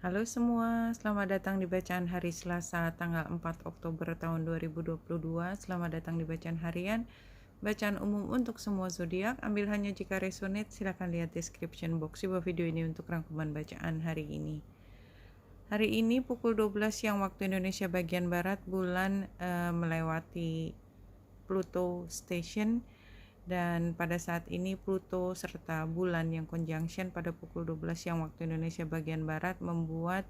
Halo semua, selamat datang di bacaan hari Selasa tanggal 4 Oktober tahun 2022. Selamat datang di bacaan harian, bacaan umum untuk semua zodiak. Ambil hanya jika resonate, silakan lihat description box di bawah video ini untuk rangkuman bacaan hari ini. Hari ini pukul 12 siang waktu Indonesia bagian Barat, bulan melewati Pluto Station. Dan pada saat ini Pluto serta bulan yang conjunction pada pukul 12 siang waktu Indonesia bagian Barat membuat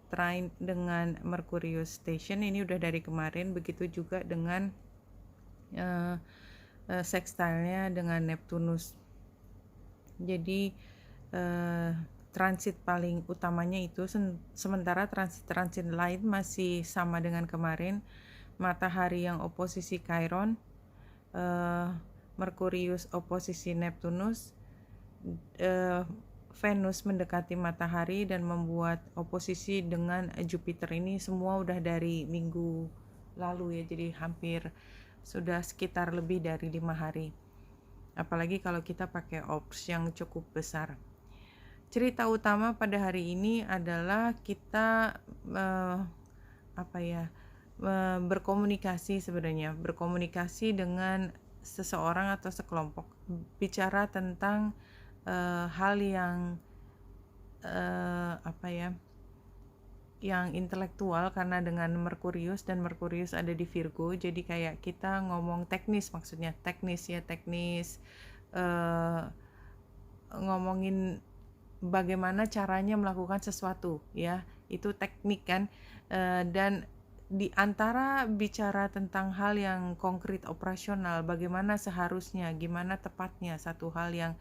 trine dengan Mercurius Station. Ini udah dari kemarin, begitu juga dengan sextile-nya dengan Neptunus. Jadi transit paling utamanya itu, sementara transit lain masih sama dengan kemarin. Matahari yang oposisi Chiron, Merkurius oposisi Neptunus, Venus mendekati matahari dan membuat oposisi dengan Jupiter. Ini semua udah dari minggu lalu ya, jadi hampir sudah sekitar lebih dari 5 hari. Apalagi kalau kita pakai ops yang cukup besar. Cerita utama pada hari ini adalah kita berkomunikasi dengan seseorang atau sekelompok, bicara tentang hal yang yang intelektual, karena dengan Merkurius dan Merkurius ada di Virgo, jadi kayak kita ngomong teknis, maksudnya teknis, ngomongin bagaimana caranya melakukan sesuatu ya, itu teknik kan. Dan di antara bicara tentang hal yang konkret operasional, bagaimana seharusnya, gimana tepatnya satu hal yang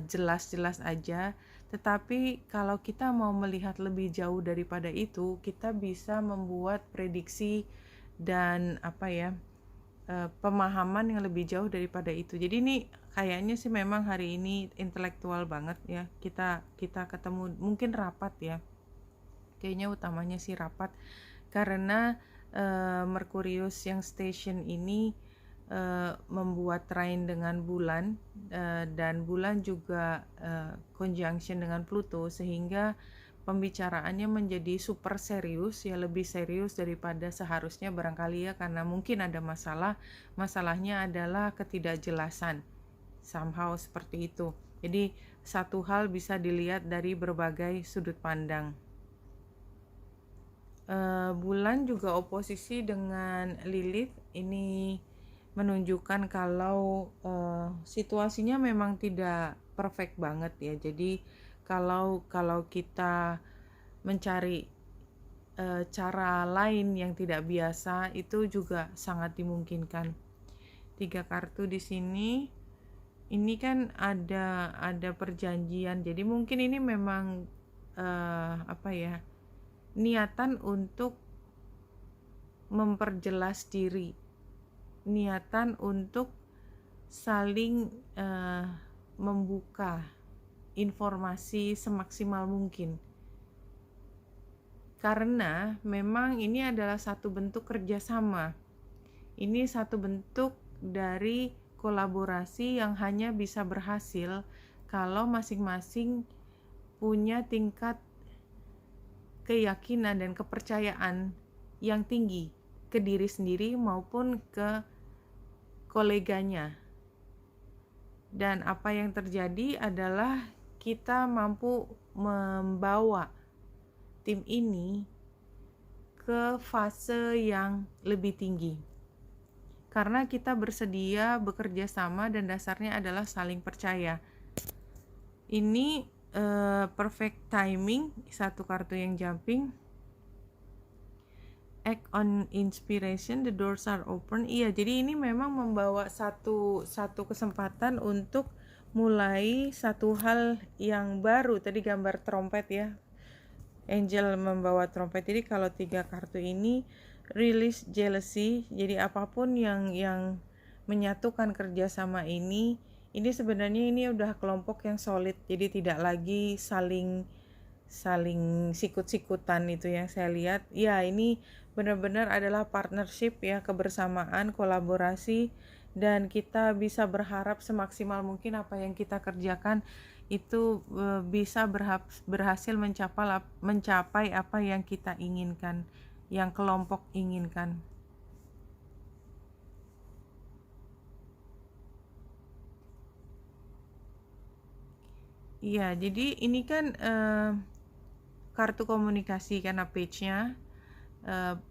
jelas-jelas aja. Tetapi kalau kita mau melihat lebih jauh daripada itu, kita bisa membuat prediksi dan pemahaman yang lebih jauh daripada itu. Jadi ini kayaknya sih memang hari ini intelektual banget ya. Kita ketemu, mungkin rapat ya. Kayaknya utamanya sih rapat, karena Merkurius yang station ini membuat trine dengan bulan, dan bulan juga conjunction dengan Pluto, sehingga pembicaraannya menjadi super serius ya, lebih serius daripada seharusnya barangkali ya, karena mungkin ada masalahnya adalah ketidakjelasan, somehow seperti itu. Jadi satu hal bisa dilihat dari berbagai sudut pandang. Bulan juga oposisi dengan Lilith, ini menunjukkan kalau situasinya memang tidak perfect banget ya. Jadi kalau kita mencari cara lain yang tidak biasa, itu juga sangat dimungkinkan. 3 kartu di sini, ini kan ada perjanjian, jadi mungkin ini memang niatan untuk memperjelas diri, niatan untuk saling membuka informasi semaksimal mungkin, karena memang ini adalah satu bentuk kerjasama, ini satu bentuk dari kolaborasi yang hanya bisa berhasil kalau masing-masing punya tingkat keyakinan dan kepercayaan yang tinggi ke diri sendiri maupun ke koleganya. Dan apa yang terjadi adalah kita mampu membawa tim ini ke fase yang lebih tinggi, karena kita bersedia bekerja sama dan dasarnya adalah saling percaya. Ini perfect timing, satu kartu yang jumping. Act on inspiration, the doors are open. Iya, jadi ini memang membawa satu kesempatan untuk mulai satu hal yang baru. Tadi gambar trompet ya, angel membawa trompet. Jadi kalau 3 kartu ini release jealousy, jadi apapun yang menyatukan kerjasama ini sebenarnya ini udah kelompok yang solid, jadi tidak lagi saling sikut-sikutan. Itu yang saya lihat ya, ini benar-benar adalah partnership ya, kebersamaan, kolaborasi, dan kita bisa berharap semaksimal mungkin apa yang kita kerjakan itu bisa berhasil mencapai apa yang kita inginkan, yang kelompok inginkan. Iya, jadi ini kan kartu komunikasi karena page-nya,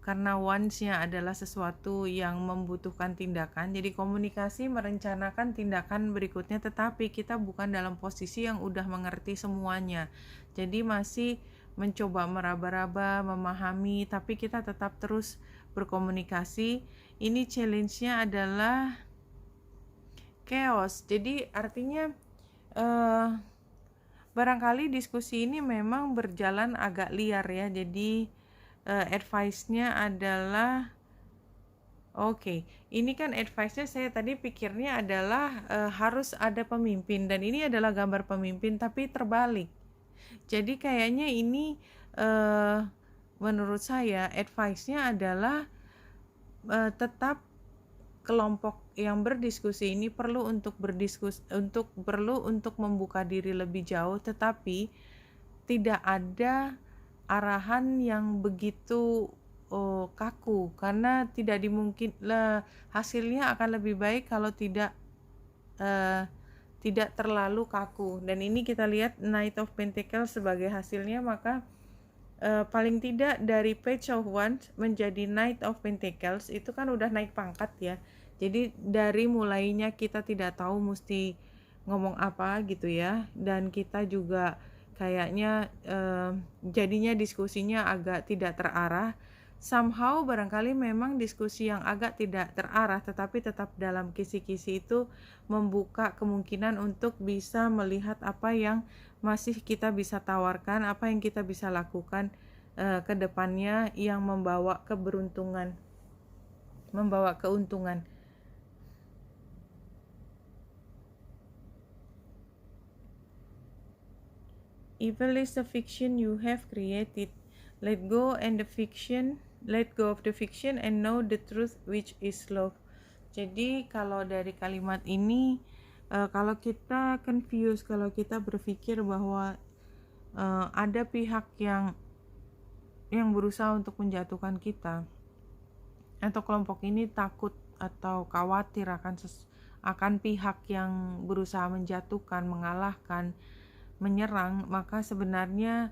karena wants-nya adalah sesuatu yang membutuhkan tindakan. Jadi komunikasi merencanakan tindakan berikutnya, tetapi kita bukan dalam posisi yang udah mengerti semuanya. Jadi masih mencoba meraba-raba, memahami, tapi kita tetap terus berkomunikasi. Ini challenge-nya adalah chaos. Jadi artinya barangkali diskusi ini memang berjalan agak liar ya. Jadi advice-nya adalah ini kan advice-nya saya tadi pikirnya adalah harus ada pemimpin, dan ini adalah gambar pemimpin tapi terbalik. Jadi kayaknya ini menurut saya advice-nya adalah tetap kelompok yang berdiskusi ini perlu untuk membuka diri lebih jauh, tetapi tidak ada arahan yang begitu kaku, karena hasilnya akan lebih baik kalau tidak terlalu kaku. Dan ini kita lihat Knight of Pentacles sebagai hasilnya, maka paling tidak dari Page of Wands menjadi Knight of Pentacles itu kan udah naik pangkat ya. Jadi dari mulainya kita tidak tahu mesti ngomong apa gitu ya, dan kita juga kayaknya jadinya diskusinya agak tidak terarah. Somehow barangkali memang diskusi yang agak tidak terarah, tetapi tetap dalam kisi-kisi itu membuka kemungkinan untuk bisa melihat apa yang masih kita bisa tawarkan, apa yang kita bisa lakukan ke depannya yang membawa keuntungan. Evil is the fiction you have created. Let go of the fiction and know the truth, which is love. Jadi kalau dari kalimat ini, kalau kita confused, kalau kita berpikir bahwa ada pihak yang berusaha untuk menjatuhkan kita, atau kelompok ini takut atau khawatir akan pihak yang berusaha menjatuhkan, mengalahkan, menyerang, maka sebenarnya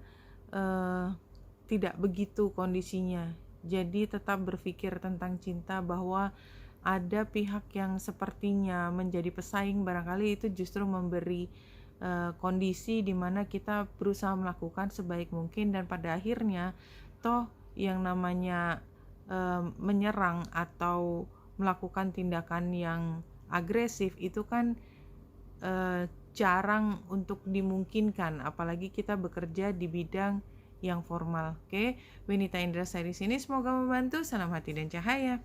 tidak begitu kondisinya. Jadi tetap berpikir tentang cinta, bahwa ada pihak yang sepertinya menjadi pesaing, barangkali itu justru memberi kondisi di mana kita berusaha melakukan sebaik mungkin, dan pada akhirnya toh yang namanya menyerang atau melakukan tindakan yang agresif itu kan jarang untuk dimungkinkan, apalagi kita bekerja di bidang yang formal. Oke, Winita Indrasari di sini, semoga membantu. Salam hati dan cahaya.